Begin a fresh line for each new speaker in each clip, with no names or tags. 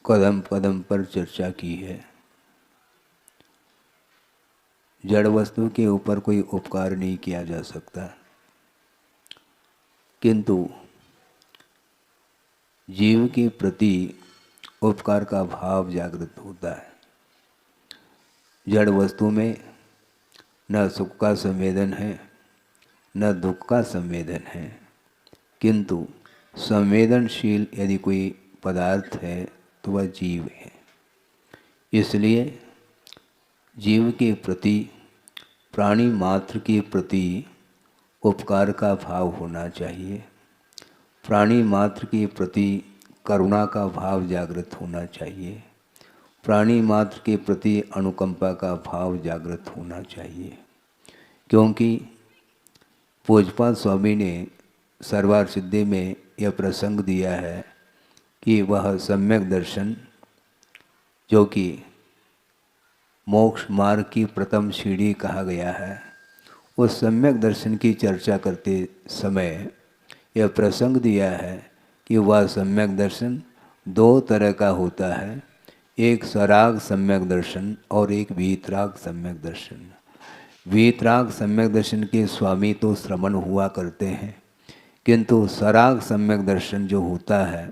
कदम कदम पर चर्चा की है। जड़ वस्तु के ऊपर कोई उपकार नहीं किया जा सकता, किंतु जीव के प्रति उपकार का भाव जागृत होता है। जड़ वस्तु में न सुख का संवेदन है न दुख का संवेदन है, किंतु संवेदनशील यदि कोई पदार्थ है तो वह जीव है। इसलिए जीव के प्रति, प्राणी मात्र के प्रति उपकार का भाव होना चाहिए। प्राणी मात्र के प्रति करुणा का भाव जागृत होना चाहिए। प्राणी मात्र के प्रति अनुकंपा का भाव जागृत होना चाहिए, क्योंकि पूज्यपाद स्वामी ने सर्वार्थ सिद्धि में यह प्रसंग दिया है कि वह सम्यक दर्शन, जो कि मोक्ष मार्ग की प्रथम सीढ़ी कहा गया है, उस सम्यक दर्शन की चर्चा करते समय यह प्रसंग दिया है कि वह सम्यक दर्शन दो तरह का होता है, एक सराग सम्यक दर्शन और एक वीतराग सम्यक दर्शन। वीतराग सम्यक दर्शन के स्वामी तो श्रमण हुआ करते हैं, किंतु सराग सम्यक दर्शन जो होता है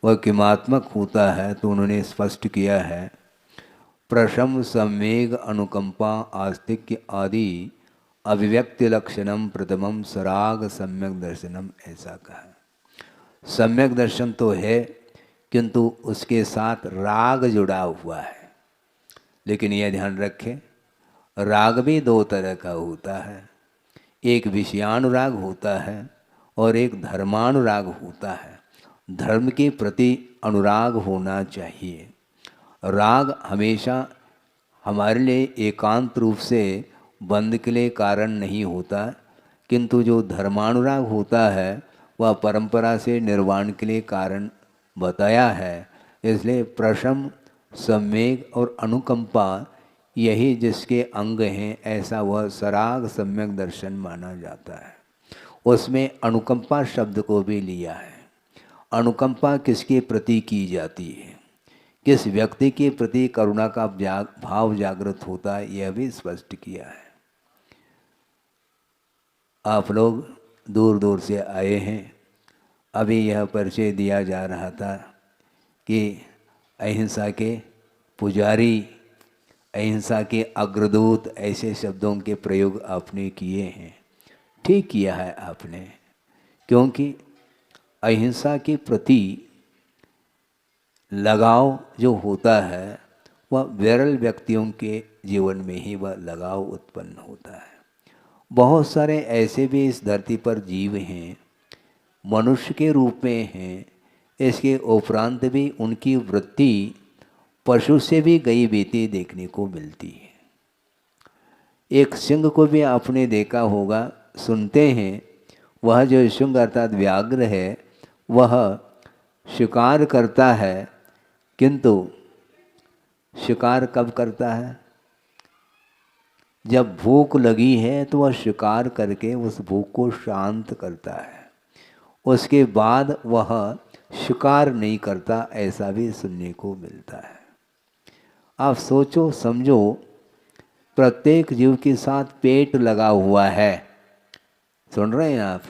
वह किमात्मक होता है। तो उन्होंने स्पष्ट किया है, प्रशम संवेग अनुकंपा आस्तिक्य आदि अभिव्यक्ति लक्षणम प्रथमम सराग सम्यक दर्शनम, ऐसा कहा। सम्यक दर्शन तो है, किंतु उसके साथ राग जुड़ा हुआ है। लेकिन यह ध्यान रखें, राग भी दो तरह का होता है, एक विषयानुराग होता है और एक धर्मानुराग होता है। धर्म के प्रति अनुराग होना चाहिए। राग हमेशा हमारे लिए एकांत रूप से बंध के लिए कारण नहीं होता, किंतु जो धर्मानुराग होता है वह परंपरा से निर्वाण के लिए कारण बताया है। इसलिए प्रशम, सम्वेग और अनुकंपा यही जिसके अंग हैं, ऐसा वह सराग सम्यक दर्शन माना जाता है। उसमें अनुकंपा शब्द को भी लिया है। अनुकंपा किसके प्रति की जाती है, किस व्यक्ति के प्रति करुणा का भाव जागृत होता है, यह भी स्पष्ट किया है। आप लोग दूर दूर से आए हैं। अभी यह परिचय दिया जा रहा था कि अहिंसा के पुजारी, अहिंसा के अग्रदूत, ऐसे शब्दों के प्रयोग आपने किए हैं। ठीक किया है आपने, क्योंकि अहिंसा के प्रति लगाव जो होता है वह विरल व्यक्तियों के जीवन में ही वह लगाव उत्पन्न होता है। बहुत सारे ऐसे भी इस धरती पर जीव हैं, मनुष्य के रूप में हैं, इसके उपरांत भी उनकी वृत्ति पशु से भी गई बीती देखने को मिलती है। एक सिंह को भी आपने देखा होगा, सुनते हैं, वह जो सिंह अर्थात व्याघ्र है वह शिकार करता है, किंतु शिकार कब करता है, जब भूख लगी है तो वह शिकार करके उस भूख को शांत करता है। उसके बाद वह शिकार नहीं करता, ऐसा भी सुनने को मिलता है। आप सोचो समझो, प्रत्येक जीव के साथ पेट लगा हुआ है। सुन रहे हैं आप?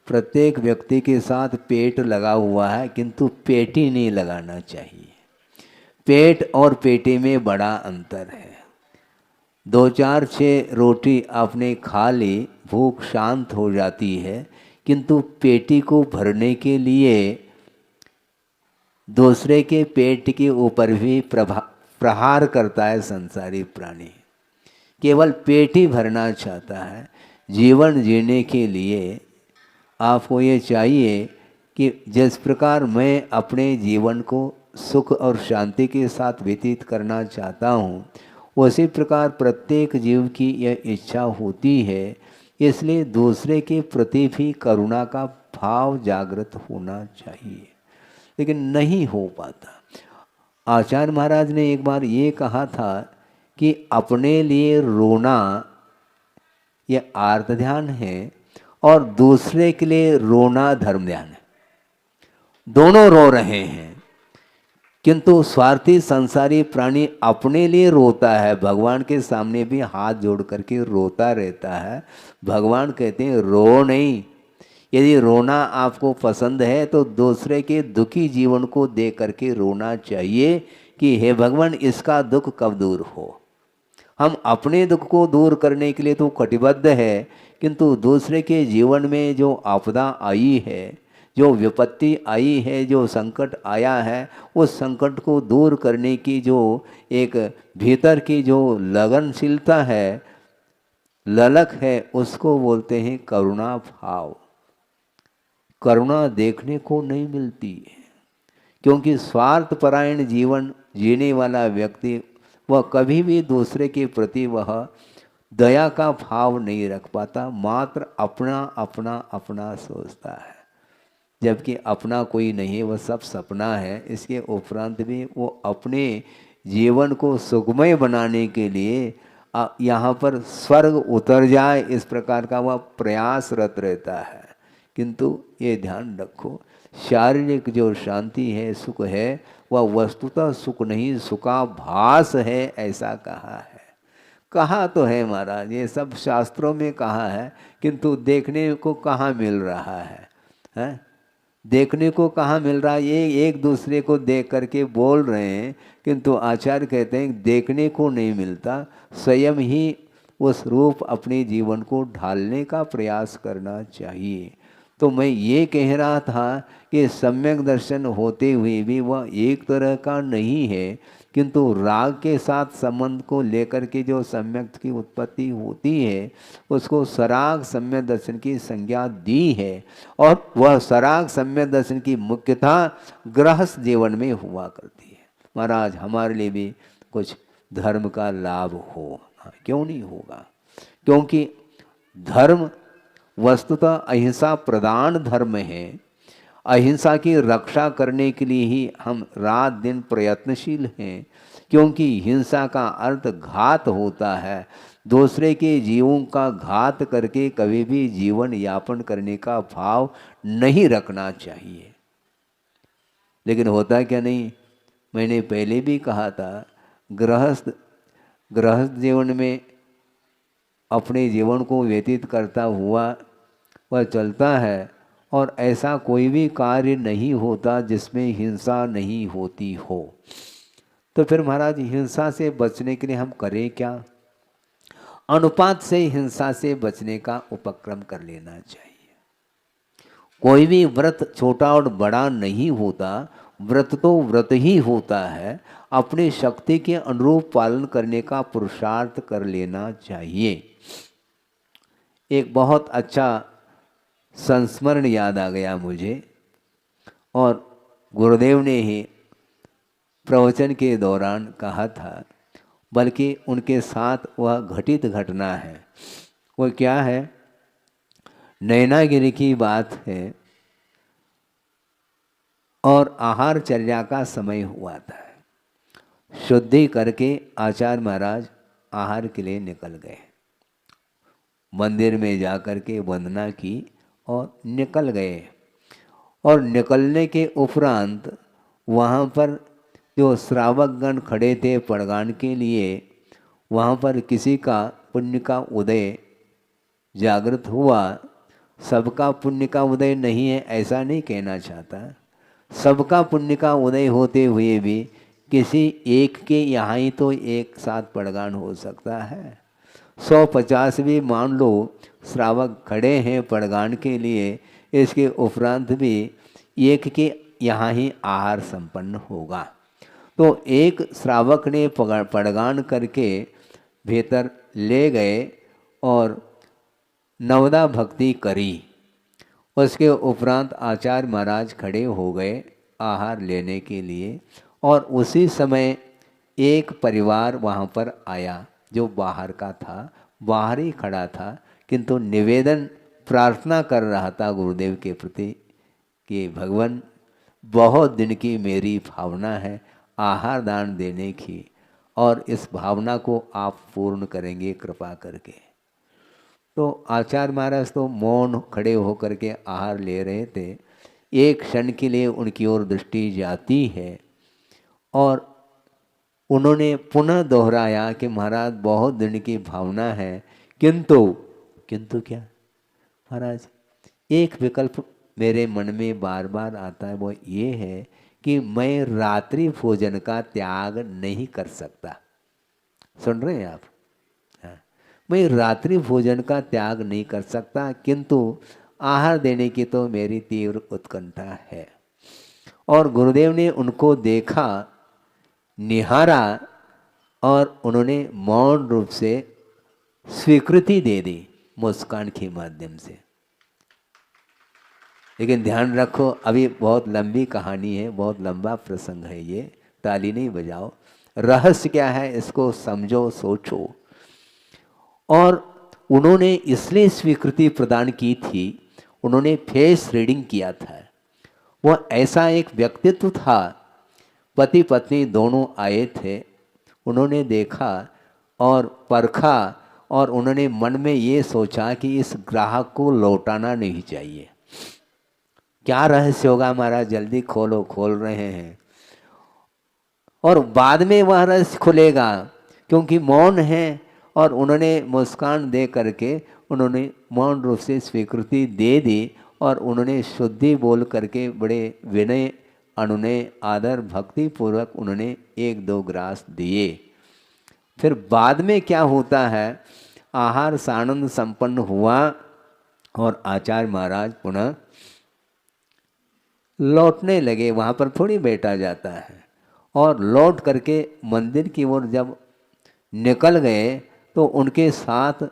प्रत्येक व्यक्ति के साथ पेट लगा हुआ है, किंतु पेटी नहीं लगाना चाहिए। पेट और पेटी में बड़ा अंतर है। 2, 4, 6 रोटी आपने खा ली, भूख शांत हो जाती है, किंतु पेटी को भरने के लिए दूसरे के पेट के ऊपर भी प्रहार करता है संसारी प्राणी। केवल पेट ही भरना चाहता है। जीवन जीने के लिए आपको ये चाहिए कि जिस प्रकार मैं अपने जीवन को सुख और शांति के साथ व्यतीत करना चाहता हूँ, उसी प्रकार प्रत्येक जीव की यह इच्छा होती है। इसलिए दूसरे के प्रति भी करुणा का भाव जागृत होना चाहिए, लेकिन नहीं हो पाता। आचार्य महाराज ने एक बार ये कहा था कि अपने लिए रोना यह आर्त ध्यान है और दूसरे के लिए रोना धर्म ध्यान है। दोनों रो रहे हैं, किंतु स्वार्थी संसारी प्राणी अपने लिए रोता है, भगवान के सामने भी हाथ जोड़ करके रोता रहता है। भगवान कहते हैं रो नहीं। यदि रोना आपको पसंद है तो दूसरे के दुखी जीवन को देख करके रोना चाहिए कि हे भगवान इसका दुख कब दूर हो। हम अपने दुख को दूर करने के लिए तो कटिबद्ध है, किंतु दूसरे के जीवन में जो आपदा आई है, जो विपत्ति आई है, जो संकट आया है, उस संकट को दूर करने की जो एक भीतर की जो लगनशीलता है, ललक है, उसको बोलते हैं करुणा भाव। करुणा देखने को नहीं मिलती है, क्योंकि स्वार्थपरायण जीवन जीने वाला व्यक्ति वह कभी भी दूसरे के प्रति वह दया का भाव नहीं रख पाता, मात्र अपना अपना अपना सोचता है। जबकि अपना कोई नहीं, वह सब सपना है। इसके उपरांत भी वो अपने जीवन को सुखमय बनाने के लिए यहाँ पर स्वर्ग उतर जाए इस प्रकार का वह प्रयासरत रहता है। किंतु ये ध्यान रखो, शारीरिक जो शांति है, सुख है, वह वस्तुतः सुख नहीं, सुखाभास है, ऐसा कहा है। कहा तो है महाराज, ये सब शास्त्रों में कहा है, किंतु देखने को कहाँ मिल रहा है? देखने को कहाँ मिल रहा है? ये एक दूसरे को देख करके बोल रहे हैं, किंतु आचार्य कहते हैं देखने को नहीं मिलता। स्वयं ही उस रूप अपने जीवन को ढालने का प्रयास करना चाहिए। तो मैं ये कह रहा था कि सम्यक दर्शन होते हुए भी वह एक तरह का नहीं है, किंतु राग के साथ संबंध को लेकर के जो सम्यक की उत्पत्ति होती है उसको सराग सम्यक दर्शन की संज्ञा दी है। और वह सराग सम्यक दर्शन की मुख्यता गृहस्थ जीवन में हुआ करती है। महाराज हमारे लिए भी कुछ धर्म का लाभ हो, क्यों नहीं होगा? क्योंकि धर्म वस्तुतः अहिंसा प्रधान धर्म है। अहिंसा की रक्षा करने के लिए ही हम रात दिन प्रयत्नशील हैं, क्योंकि हिंसा का अर्थ घात होता है। दूसरे के जीवों का घात करके कभी भी जीवन यापन करने का भाव नहीं रखना चाहिए। लेकिन होता क्या नहीं, मैंने पहले भी कहा था, गृहस्थ जीवन में अपने जीवन को व्यतीत करता हुआ वह चलता है, और ऐसा कोई भी कार्य नहीं होता जिसमें हिंसा नहीं होती हो। तो फिर महाराज हिंसा से बचने के लिए हम करें क्या? अनुपात से हिंसा से बचने का उपक्रम कर लेना चाहिए। कोई भी व्रत छोटा और बड़ा नहीं होता, व्रत तो व्रत ही होता है। अपनी शक्ति के अनुरूप पालन करने का पुरुषार्थ कर लेना चाहिए। एक बहुत अच्छा संस्मरण याद आ गया मुझे, और गुरुदेव ने ही प्रवचन के दौरान कहा था, बल्कि उनके साथ वह घटित घटना है। वो क्या है? नैनागिरी की बात है, और आहारचर्या का समय हुआ था। शुद्धि करके आचार्य महाराज आहार के लिए निकल गए। मंदिर में जा कर के वंदना की और निकल गए। और निकलने के उपरांत वहाँ पर जो श्रावकगण खड़े थे पड़गान के लिए, वहाँ पर किसी का पुण्य का उदय जागृत हुआ। सबका पुण्य का उदय नहीं है ऐसा नहीं कहना चाहता, सबका पुण्य का उदय होते हुए भी किसी एक के यहाँ ही तो एक साथ पड़गान हो सकता है। 150 भी मान लो श्रावक खड़े हैं पड़गान के लिए, इसके उपरांत भी एक के यहाँ ही आहार संपन्न होगा। तो एक श्रावक ने पड़गान करके भीतर ले गए और नवदा भक्ति करी। उसके उपरांत आचार्य महाराज खड़े हो गए आहार लेने के लिए, और उसी समय एक परिवार वहाँ पर आया जो बाहर का था, बाहर ही खड़ा था, किंतु निवेदन प्रार्थना कर रहा था गुरुदेव के प्रति कि भगवान बहुत दिन की मेरी भावना है आहार दान देने की, और इस भावना को आप पूर्ण करेंगे कृपा करके। तो आचार्य महाराज तो मौन खड़े होकर के आहार ले रहे थे। एक क्षण के लिए उनकी ओर दृष्टि जाती है और उन्होंने पुनः दोहराया कि महाराज बहुत दिन की भावना है, किंतु किंतु क्या महाराज, एक विकल्प मेरे मन में बार बार आता है, वो ये है कि मैं रात्रि भोजन का त्याग नहीं कर सकता। सुन रहे हैं आप? हाँ, मैं रात्रि भोजन का त्याग नहीं कर सकता, किंतु आहार देने की तो मेरी तीव्र उत्कंठा है। और गुरुदेव ने उनको देखा, निहारा और उन्होंने मौन रूप से स्वीकृति दे दी मुस्कान के माध्यम से। लेकिन ध्यान रखो, अभी बहुत लंबी कहानी है, बहुत लंबा प्रसंग है ये, ताली नहीं बजाओ। रहस्य क्या है इसको समझो, सोचो। और उन्होंने इसलिए स्वीकृति प्रदान की थी, उन्होंने फेस रीडिंग किया था। वह ऐसा एक व्यक्तित्व था, पति पत्नी दोनों आए थे, उन्होंने देखा और परखा और उन्होंने मन में ये सोचा कि इस ग्राहक को लौटाना नहीं चाहिए। क्या रहस्य होगा महाराज, जल्दी खोलो, खोल रहे हैं। और बाद में वह रहस्य खुलेगा, क्योंकि मौन है। और उन्होंने मुस्कान दे करके उन्होंने मौन रूप से स्वीकृति दे दी और उन्होंने शुद्धि बोल करके बड़े विनय अनुनय आदर भक्ति पूर्वक उन्होंने 1-2 ग्रास दिए। फिर बाद में क्या होता है, आहार सानंद संपन्न हुआ और आचार्य महाराज पुनः लौटने लगे। वहाँ पर थोड़ी बैठा जाता है। और लौट करके मंदिर की ओर जब निकल गए तो उनके साथ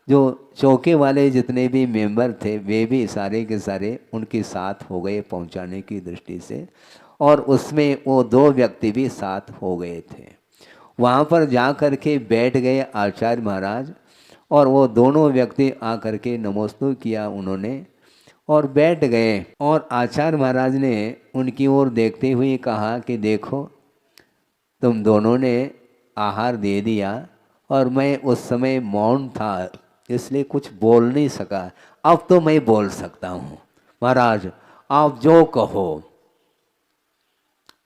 जो चौके वाले जितने भी मेंबर थे वे भी सारे के सारे उनके साथ हो गए पहुंचाने की दृष्टि से। और उसमें वो 2 व्यक्ति भी साथ हो गए थे। वहाँ पर जा कर के बैठ गए आचार्य महाराज और वो दोनों व्यक्ति आ कर के नमोस्तु किया उन्होंने और बैठ गए। और आचार्य महाराज ने उनकी ओर देखते हुए कहा कि देखो, तुम दोनों ने आहार दे दिया और मैं उस समय मौन था, इसलिए कुछ बोल नहीं सका। अब तो मैं बोल सकता हूँ। महाराज आप जो कहो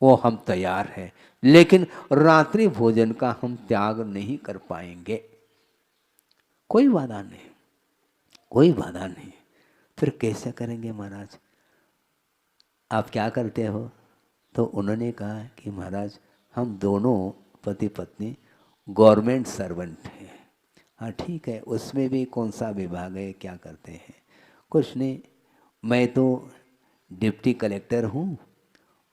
वो हम तैयार हैं, लेकिन रात्रि भोजन का हम त्याग नहीं कर पाएंगे। कोई बाधा नहीं, कोई बाधा नहीं। फिर कैसे करेंगे महाराज, आप क्या करते हो? तो उन्होंने कहा कि महाराज हम दोनों पति पत्नी गवर्नमेंट सर्वेंट हैं। हाँ ठीक है, उसमें भी कौन सा विभाग है, क्या करते हैं? कुछ नहीं, मैं तो डिप्टी कलेक्टर हूँ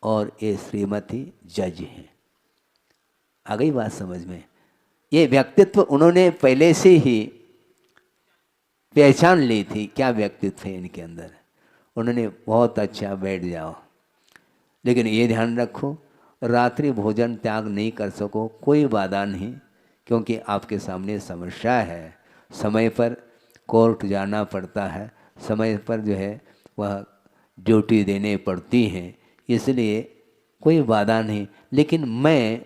और ये श्रीमती जज हैं। आ गई बात समझ में? ये व्यक्तित्व उन्होंने पहले से ही पहचान ली थी, क्या व्यक्तित्व है इनके अंदर। उन्होंने बहुत अच्छा, बैठ जाओ, लेकिन ये ध्यान रखो रात्रि भोजन त्याग नहीं कर सको, कोई बाधा नहीं, क्योंकि आपके सामने समस्या है। समय पर कोर्ट जाना पड़ता है, समय पर जो है वह ड्यूटी देने पड़ती हैं, इसलिए कोई बाधा नहीं। लेकिन मैं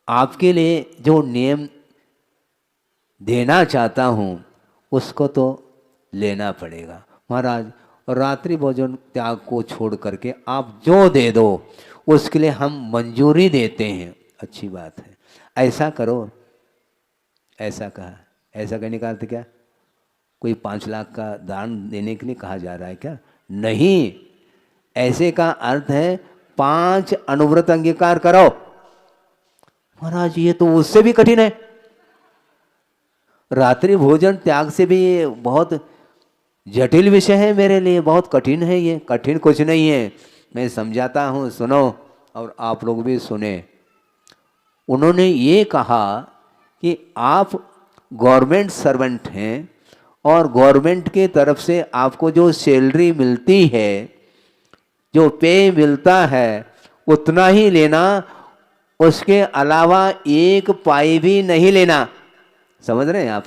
आपके लिए जो नियम देना चाहता हूँ उसको तो लेना पड़ेगा। महाराज रात्रि भोजन त्याग को छोड़ करके आप जो दे दो उसके लिए हम मंजूरी देते हैं। अच्छी बात है, ऐसा करो। ऐसा कहा, ऐसा कहने का अर्थ क्या? कोई 5 लाख का दान देने के लिए कहा जा रहा है क्या? नहीं, ऐसे का अर्थ है 5 अनुव्रत अंगीकार करो। महाराज ये तो उससे भी कठिन है, रात्रि भोजन त्याग से भी बहुत जटिल विषय है मेरे लिए, बहुत कठिन है ये। कठिन कुछ नहीं है, मैं समझाता हूँ, सुनो और आप लोग भी सुने। उन्होंने ये कहा कि आप गवर्नमेंट सर्वेंट हैं और गवर्नमेंट के तरफ से आपको जो सैलरी मिलती है, जो पे मिलता है, उतना ही लेना, उसके अलावा 1 पाई भी नहीं लेना। समझ रहे हैं आप?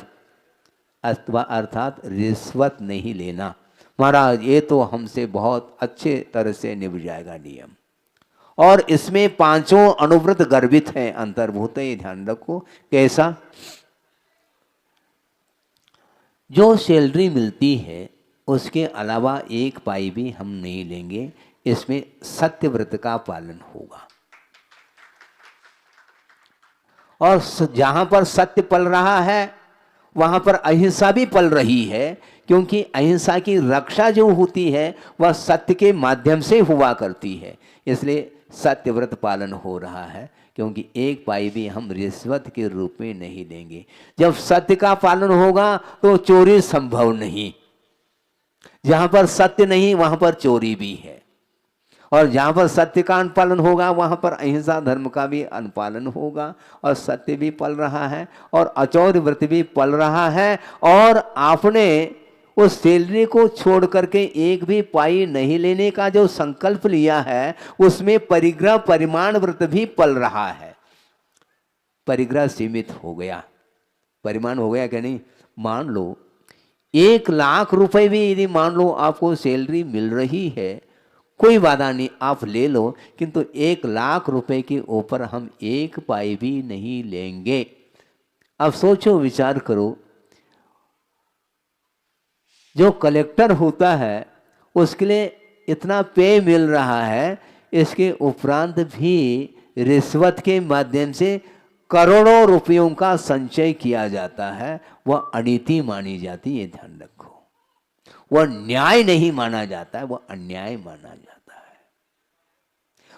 अर्थात रिश्वत नहीं लेना। महाराज ये तो हमसे बहुत अच्छे तरह से निभ जाएगा नियम। और इसमें 5 अनुव्रत गर्भित हैं, अंतर्भूत है, ये ध्यान रखो। कैसा? जो सैलरी मिलती है उसके अलावा 1 पाई भी हम नहीं लेंगे, इसमें सत्यव्रत का पालन होगा। और जहां पर सत्य पल रहा है वहां पर अहिंसा भी पल रही है, क्योंकि अहिंसा की रक्षा जो होती है वह सत्य के माध्यम से हुआ करती है। इसलिए सत्यव्रत पालन हो रहा है, क्योंकि एक पाई भी हम रिश्वत के रूप में नहीं देंगे। जब सत्य का पालन होगा तो चोरी संभव नहीं। जहां पर सत्य नहीं वहां पर चोरी भी है, और जहां पर सत्य का अनुपालन होगा वहां पर अहिंसा धर्म का भी अनुपालन होगा, और सत्य भी पल रहा है और अचौर्य व्रत भी पल रहा है। और आपने उस सैलरी को छोड़ करके एक भी पाई नहीं लेने का जो संकल्प लिया है, उसमें परिग्रह परिमाण व्रत भी पल रहा है। परिग्रह सीमित हो गया, परिमाण हो गया क्या नहीं। मान लो 1,00,000 रुपए भी यदि मान लो आपको सैलरी मिल रही है, कोई बाधा नहीं, आप ले लो, किंतु 1,00,000 रुपए के ऊपर हम एक पाई भी नहीं लेंगे। अब सोचो, विचार करो, जो कलेक्टर होता है उसके लिए इतना पे मिल रहा है, इसके उपरांत भी रिश्वत के माध्यम से करोड़ों रुपयों का संचय किया जाता है। वह अनीति मानी जाती है, ध्यान रखो। वह न्याय नहीं माना जाता है, वह अन्याय माना जाता है।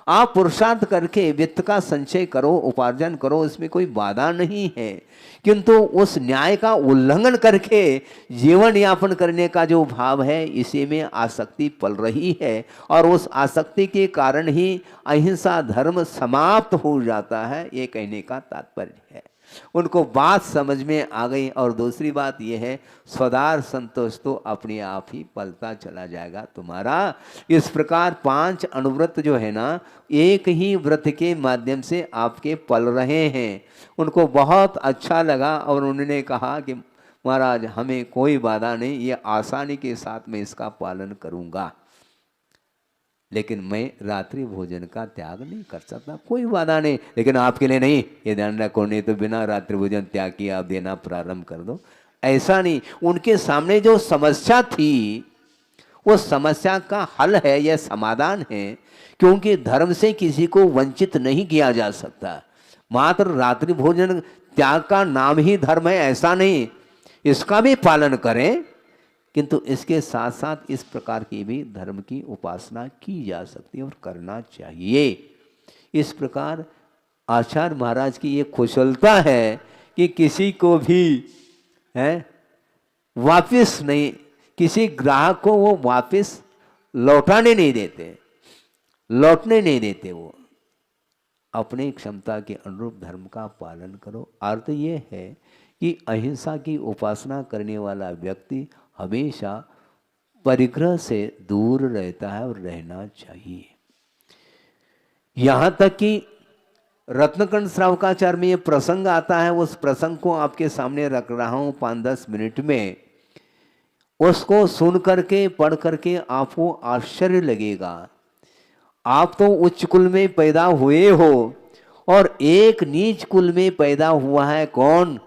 आप पुरुषार्थ करके वित्त का संचय करो, उपार्जन करो, इसमें कोई बाधा नहीं है, किंतु उस न्याय का उल्लंघन करके जीवन यापन करने का जो भाव है, इसी में आसक्ति पल रही है, और उस आसक्ति के कारण ही अहिंसा धर्म समाप्त हो जाता है। ये कहने का तात्पर्य है। उनको बात समझ में आ गई। और दूसरी बात यह है, स्वदार संतोष तो अपने आप ही पलता चला जाएगा तुम्हारा। इस प्रकार 5 अनुव्रत जो है ना, एक ही व्रत के माध्यम से आपके पल रहे हैं। उनको बहुत अच्छा लगा और उन्होंने कहा कि महाराज हमें कोई बाधा नहीं, ये आसानी के साथ मैं इसका पालन करूंगा, लेकिन मैं रात्रि भोजन का त्याग नहीं कर सकता। कोई बाधा नहीं, लेकिन आपके लिए नहीं, ये ध्यान रखो, नहीं तो बिना रात्रि भोजन त्याग किए आप देना प्रारंभ कर दो। ऐसा नहीं, उनके सामने जो समस्या थी वो समस्या का हल है, यह समाधान है, क्योंकि धर्म से किसी को वंचित नहीं किया जा सकता। मात्र रात्रि भोजन त्याग का नाम ही धर्म है ऐसा नहीं, इसका भी पालन करें, किंतु इसके साथ साथ इस प्रकार की भी धर्म की उपासना की जा सकती है और करना चाहिए। इस प्रकार आचार्य महाराज की ये कुशलता है कि किसी को भी है वापस नहीं, किसी ग्राहक को वो वापस लौटाने नहीं देते, लौटने नहीं देते। वो अपनी क्षमता के अनुरूप धर्म का पालन करो। अर्थ ये है कि अहिंसा की उपासना करने वाला व्यक्ति हमेशा परिग्रह से दूर रहता है और रहना चाहिए। यहां तक कि रत्नकंड श्रावकाचार्य में ये प्रसंग आता है, उस प्रसंग को आपके सामने रख रहा हूं 5-10 मिनट में। उसको सुन करके पढ़ करके आपको आश्चर्य लगेगा। आप तो उच्च कुल में पैदा हुए हो और एक नीच कुल में पैदा हुआ है, कौन?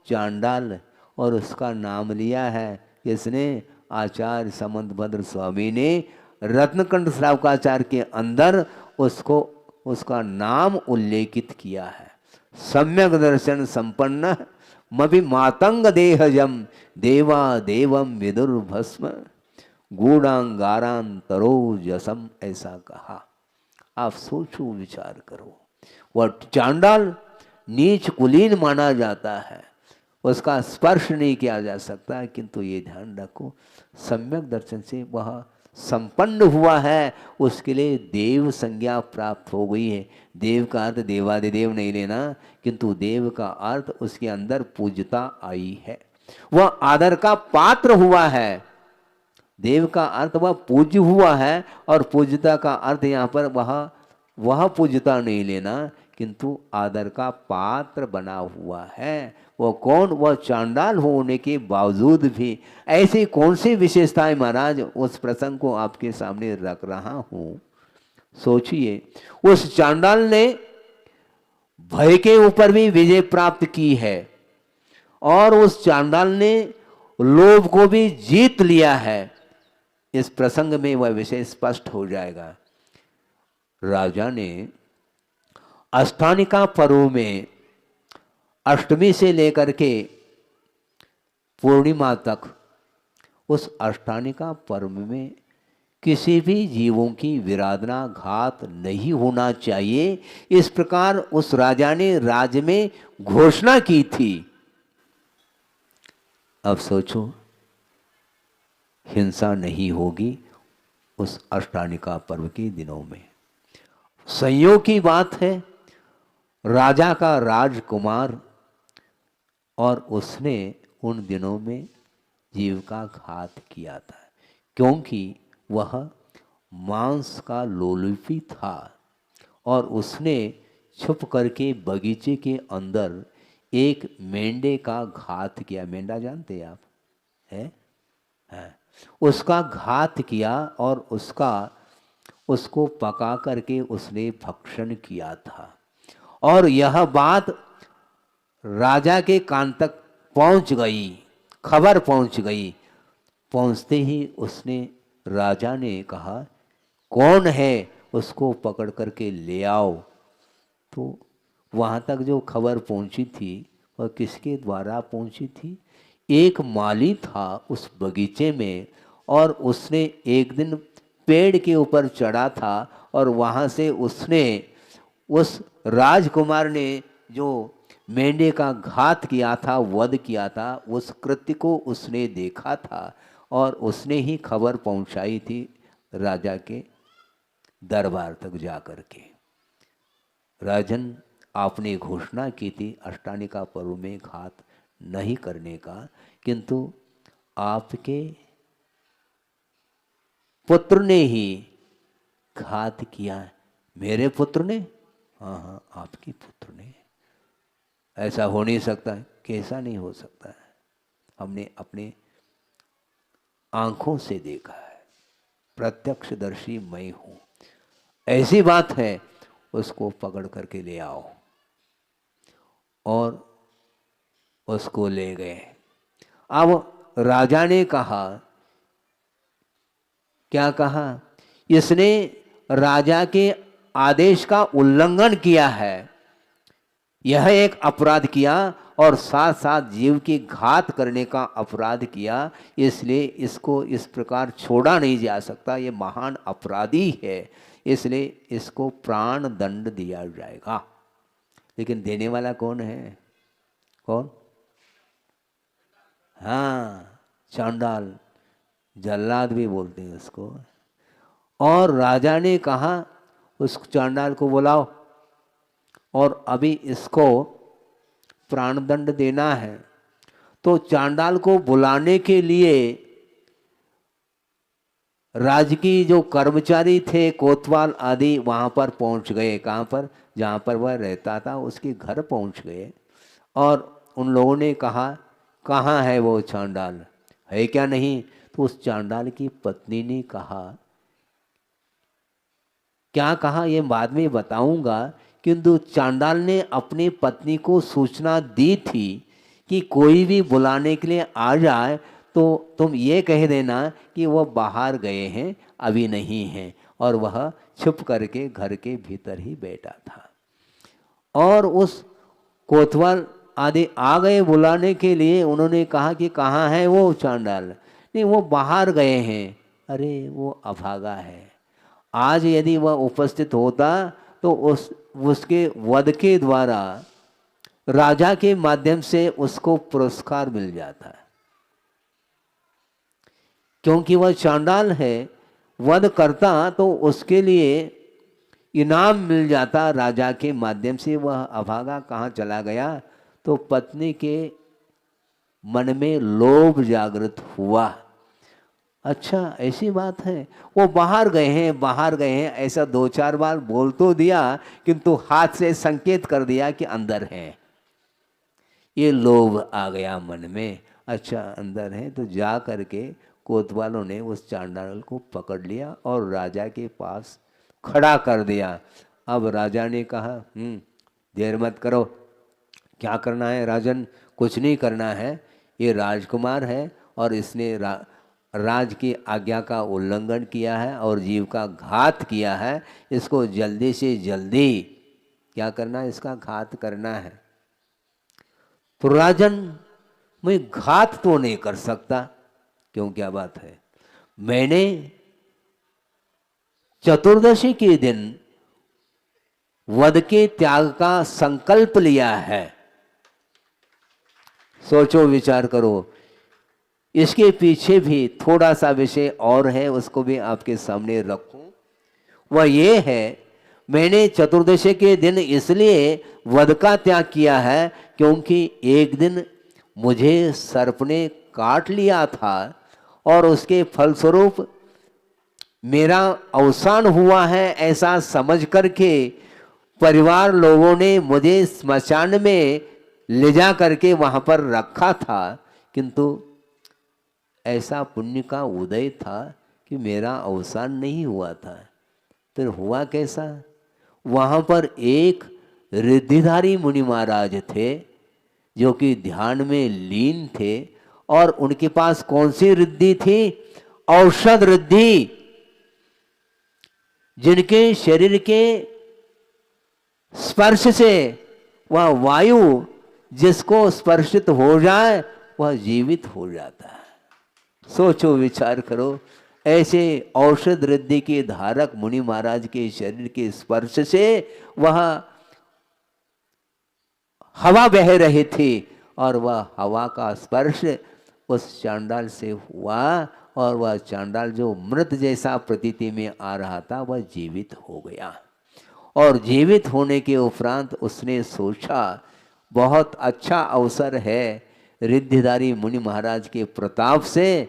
चांडाल। और उसका नाम लिया है किसने? आचार्य समंतभद्र स्वामी ने रत्नकंड श्रावकाचार्य के अंदर उसको उसका नाम उल्लेखित किया है। सम्यक दर्शन संपन्न मभि मातंग देहजम देवा देवम विदुर्भस्म गूढ़ांगारांतरोजसम, ऐसा कहा। आप सोचो, विचार करो। वह चांडाल नीच कुलीन माना जाता है, उसका स्पर्श नहीं किया जा सकता, किंतु ये ध्यान रखो सम्यक दर्शन से वह संपन्न हुआ है, उसके लिए देव संज्ञा प्राप्त हो गई है। देव का अर्थ देवादिदेव नहीं लेना, किंतु देव का अर्थ उसके अंदर पूज्यता आई है, वह आदर का पात्र हुआ है। देव का अर्थ वह पूज्य हुआ है, और पूज्यता का अर्थ यहाँ पर वह पूज्यता नहीं लेना, किंतु आदर का पात्र बना हुआ है। वो कौन? वह चांडाल होने के बावजूद भी। ऐसी कौन सी विशेषताएं महाराज, उस प्रसंग को आपके सामने रख रहा हूं। सोचिए, उस चांडाल ने भय के ऊपर भी विजय प्राप्त की है, और उस चांडाल ने लोभ को भी जीत लिया है। इस प्रसंग में वह विषय स्पष्ट हो जाएगा। राजा ने अष्टानिका पर्व में अष्टमी से लेकर के पूर्णिमा तक उस अष्टानिका पर्व में किसी भी जीवों की विराधना घात नहीं होना चाहिए, इस प्रकार उस राजा ने राज्य में घोषणा की थी। अब सोचो, हिंसा नहीं होगी उस अष्टानिका पर्व के दिनों में। संयोग की बात है, राजा का राजकुमार और उसने उन दिनों में जीव का घात किया था, क्योंकि वह मांस का लोलुपी था और उसने छुप करके बगीचे के अंदर एक मेंढे का घात किया। मेंढा जानते हैं आप? है? उसका घात किया और उसको पका करके उसने भक्षण किया था। और यह बात राजा के कान तक पहुंच गई, खबर पहुंच गई। पहुंचते ही उसने, राजा ने कहा, कौन है, उसको पकड़ करके ले आओ। तो वहाँ तक जो खबर पहुंची थी वह किसके द्वारा पहुंची थी? एक माली था उस बगीचे में, और उसने एक दिन पेड़ के ऊपर चढ़ा था और वहाँ से उसने उस राजकुमार ने जो मेंढे का घात किया था, वध किया था, उस कृत्य को उसने देखा था और उसने ही खबर पहुंचाई थी राजा के दरबार तक जाकर के। राजन, आपने घोषणा की थी अष्टानिका पर्व में घात नहीं करने का, किंतु आपके पुत्र ने ही घात किया। मेरे पुत्र ने? हाँ हाँ, आपके पुत्र ने। ऐसा हो नहीं सकता है। कैसा नहीं हो सकता है? हमने अपने आंखों से देखा है, प्रत्यक्षदर्शी मैं हूं। ऐसी बात है, उसको पकड़ करके ले आओ। और उसको ले गए। अब राजा ने कहा, क्या कहा? इसने राजा के आदेश का उल्लंघन किया है, यह एक अपराध किया और साथ साथ जीव की घात करने का अपराध किया, इसलिए इसको इस प्रकार छोड़ा नहीं जा सकता। ये महान अपराधी है, इसलिए इसको प्राण दंड दिया जाएगा। लेकिन देने वाला कौन है? कौन? हाँ, चांडाल, जल्लाद भी बोलते हैं उसको। और राजा ने कहा, उस चांडाल को बुलाओ और अभी इसको प्राणदंड देना है। तो चांडाल को बुलाने के लिए राज्य की जो कर्मचारी थे, कोतवाल आदि, वहाँ पर पहुँच गए। कहाँ पर? जहाँ पर वह रहता था, उसके घर पहुँच गए। और उन लोगों ने कहा, कहाँ है वो चांडाल, है क्या नहीं? तो उस चांडाल की पत्नी ने कहा, क्या कहा ये बाद में बताऊंगा, किंतु चांडाल ने अपनी पत्नी को सूचना दी थी कि कोई भी बुलाने के लिए आ जाए तो तुम ये कह देना कि वह बाहर गए हैं, अभी नहीं हैं। और वह छुप करके घर के भीतर ही बैठा था। और उस कोतवाल आदि आ गए बुलाने के लिए। उन्होंने कहा कि कहाँ है वो चांडाल? नहीं, वो बाहर गए हैं। अरे, वो अभागा है। आज यदि वह उपस्थित होता तो उसके वध के द्वारा राजा के माध्यम से उसको पुरस्कार मिल जाता है, क्योंकि वह चांडाल है। वध करता तो उसके लिए इनाम मिल जाता राजा के माध्यम से। वह अभागा कहाँ चला गया? तो पत्नी के मन में लोभ जागृत हुआ। अच्छा, ऐसी बात है, वो बाहर गए हैं, बाहर गए हैं, ऐसा 2-4 बार बोल तो दिया, किंतु हाथ से संकेत कर दिया कि अंदर हैं। ये लोभ आ गया मन में। अच्छा, अंदर है, तो जा करके कोतवालों ने उस चांडाल को पकड़ लिया और राजा के पास खड़ा कर दिया। अब राजा ने कहा, देर मत करो। क्या करना है राजन? कुछ नहीं करना है। ये राजकुमार है और इसने राज की आज्ञा का उल्लंघन किया है और जीव का घात किया है। इसको जल्दी से जल्दी क्या करना है? इसका घात करना है। तो राजन, मैं घात तो नहीं कर सकता। क्यों, क्या बात है? मैंने चतुर्दशी के दिन वध के त्याग का संकल्प लिया है। सोचो, विचार करो। इसके पीछे भी थोड़ा सा विषय और है, उसको भी आपके सामने रखूं। वह ये है, मैंने चतुर्दशी के दिन इसलिए वध का त्याग किया है क्योंकि एक दिन मुझे सर्प ने काट लिया था और उसके फलस्वरूप मेरा अवसान हुआ है, ऐसा समझ करके परिवार लोगों ने मुझे स्मशान में ले जा करके वहां पर रखा था। किंतु ऐसा पुण्य का उदय था कि मेरा अवसान नहीं हुआ था। फिर हुआ कैसा? वहां पर एक रिद्धिधारी मुनि महाराज थे जो कि ध्यान में लीन थे, और उनके पास कौन सी रिद्धि थी? औषध रिद्धि। जिनके शरीर के स्पर्श से वह वायु जिसको स्पर्शित हो जाए वह जीवित हो जाता है। सोचो, विचार करो। ऐसे औषध रिद्धि के धारक मुनि महाराज के शरीर के स्पर्श से वह हवा बह रही थी, और वह हवा का स्पर्श उस चांडाल से हुआ, और वह चांडाल जो मृत जैसा प्रतीति में आ रहा था वह जीवित हो गया। और जीवित होने के उपरांत उसने सोचा, बहुत अच्छा अवसर है, रिद्धिधारी मुनि महाराज के प्रताप से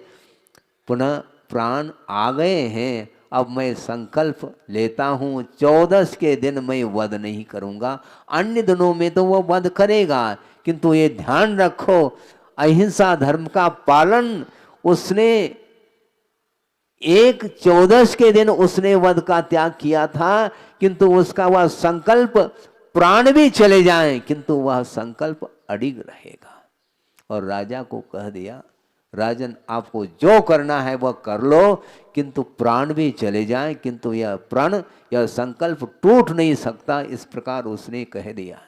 पुनः प्राण आ गए हैं, अब मैं संकल्प लेता हूँ 14 के दिन मैं वध नहीं करूँगा। अन्य दिनों में तो वह वध करेगा, किंतु ये ध्यान रखो, अहिंसा धर्म का पालन उसने एक 14 के दिन उसने वध का त्याग किया था, किंतु उसका वह संकल्प, प्राण भी चले जाएं किंतु वह संकल्प अडिग रहेगा। और राजा को कह दिया, राजन आपको जो करना है वह कर लो, किंतु प्राण भी चले जाएं किंतु यह प्रण, यह संकल्प टूट नहीं सकता। इस प्रकार उसने कह दिया।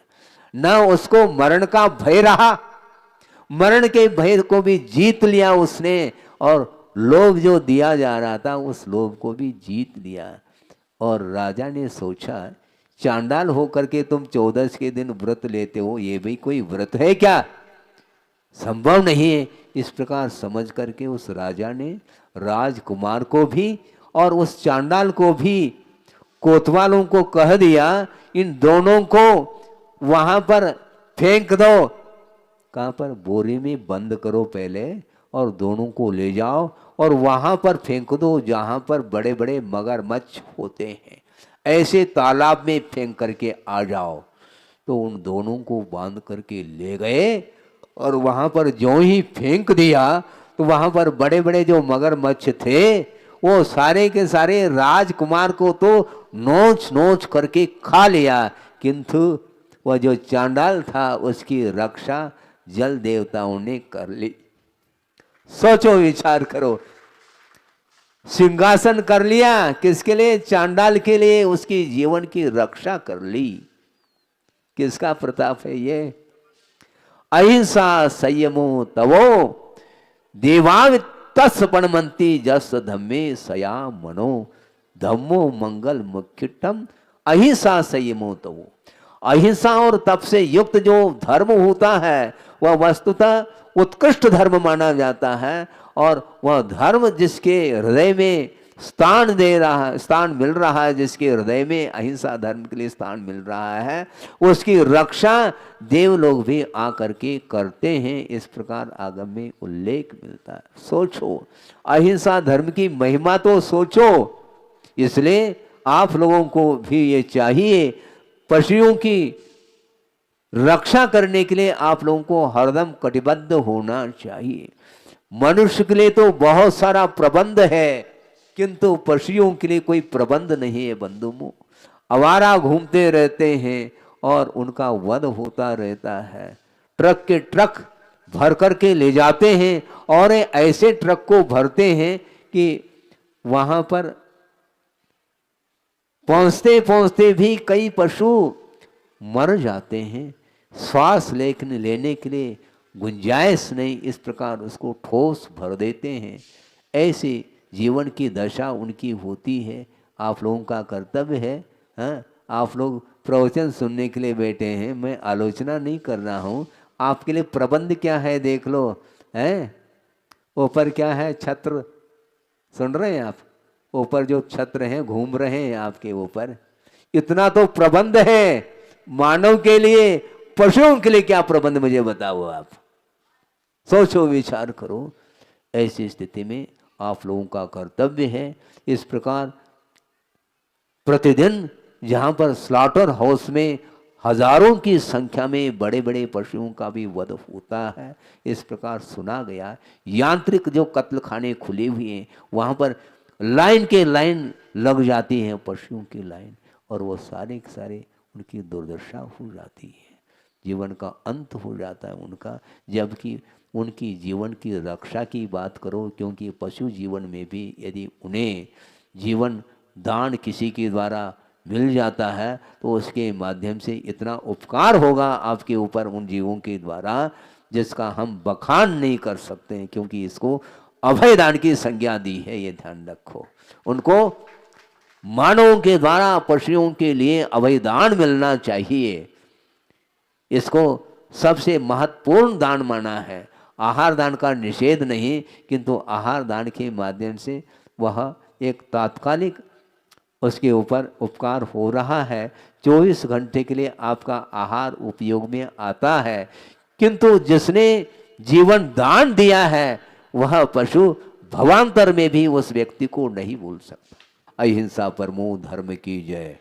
न उसको मरण का भय रहा, मरण के भय को भी जीत लिया उसने, और लोभ जो दिया जा रहा था उस लोभ को भी जीत लिया। और राजा ने सोचा, चांडाल होकर के तुम 14 के दिन व्रत लेते हो, ये भी कोई व्रत है क्या? संभव नहीं है। इस प्रकार समझ करके उस राजा ने राजकुमार को भी और उस चांडाल को भी, कोतवालों को कह दिया, इन दोनों को वहां पर फेंक दो। कहां पर? बोरी में बंद करो पहले, और दोनों को ले जाओ और वहां पर फेंक दो जहां पर बड़े बड़े मगरमच्छ होते हैं, ऐसे तालाब में फेंक करके आ जाओ। तो उन दोनों को बांध करके ले गए, और वहां पर जो ही फेंक दिया तो वहां पर बड़े बड़े जो मगरमच्छ थे वो सारे के सारे राजकुमार को तो नोच नोच करके खा लिया, किंतु वह जो चांडाल था उसकी रक्षा जल देवताओं ने कर ली। सोचो, विचार करो। सिंहासन कर लिया किसके लिए? चांडाल के लिए। उसकी जीवन की रक्षा कर ली। किसका प्रताप है ये? अहिंसा संयमो तवो देवावित्तस पणमंती जस धम्मे सया मनो धम्मो मंगल मुख्यटम अहिंसा संयमो तवो। अहिंसा और तप से युक्त जो धर्म होता है वह वस्तुतः उत्कृष्ट धर्म माना जाता है, और वह धर्म जिसके हृदय में स्थान दे रहा है, स्थान मिल रहा है, जिसके हृदय में अहिंसा धर्म के लिए स्थान मिल रहा है, उसकी रक्षा देव लोग भी आकर के करते हैं। इस प्रकार आगम में उल्लेख मिलता है। सोचो, अहिंसा धर्म की महिमा तो सोचो। इसलिए आप लोगों को भी ये चाहिए, पशुओं की रक्षा करने के लिए आप लोगों को हरदम कटिबद्ध होना चाहिए। मनुष्य के लिए तो बहुत सारा प्रबंध है, किंतु पशुओं के लिए कोई प्रबंध नहीं है। बंधुओं, आवारा घूमते रहते हैं और उनका वध होता रहता है। ट्रक के ट्रक भर करके ले जाते हैं, और ऐसे ट्रक को भरते हैं कि वहां पर पहुंचते पहुंचते भी कई पशु मर जाते हैं। श्वास लेने के लिए गुंजाइश नहीं, इस प्रकार उसको ठोस भर देते हैं। ऐसे जीवन की दशा उनकी होती है। आप लोगों का कर्तव्य है, हाँ, आप लोग प्रवचन सुनने के लिए बैठे हैं, मैं आलोचना नहीं कर रहा हूँ। आपके लिए प्रबंध क्या है देख लो, हैं? ऊपर क्या है? छत्र, सुन रहे हैं आप? ऊपर जो छत्र हैं घूम रहे हैं आपके ऊपर, इतना तो प्रबंध है मानव के लिए। पशुओं के लिए क्या प्रबंध, मुझे बताओ आप। सोचो, विचार करो। ऐसी स्थिति में आप लोगों का कर्तव्य है इस प्रकार प्रतिदिन, जहां पर स्लॉटर हाउस में हजारों की संख्या में बड़े बड़े पशुओं का भी वध होता है, इस प्रकार सुना गया। यांत्रिक जो कत्ल खाने खुले हुए हैं, वहां पर लाइन के लाइन लग जाती हैं, पशुओं की लाइन, और वो सारे के सारे उनकी दुर्दशा हो जाती है, जीवन का अंत हो जाता है उनका। जबकि उनकी जीवन की रक्षा की बात करो, क्योंकि पशु जीवन में भी यदि उन्हें जीवन दान किसी के द्वारा मिल जाता है तो उसके माध्यम से इतना उपकार होगा आपके ऊपर उन जीवों के द्वारा, जिसका हम बखान नहीं कर सकते हैं, क्योंकि इसको अभय दान की संज्ञा दी है, ये ध्यान रखो। उनको मानवों के द्वारा पशुओं के लिए अभय दान मिलना चाहिए, इसको सबसे महत्वपूर्ण दान माना है। आहार दान का निषेध नहीं, किंतु आहार दान के माध्यम से वह एक तात्कालिक उसके ऊपर उपकार हो रहा है। 24 घंटे के लिए आपका आहार उपयोग में आता है, किंतु जिसने जीवन दान दिया है वह पशु भवांतर में भी उस व्यक्ति को नहीं भूल सकता। अहिंसा परमो धर्म की जय।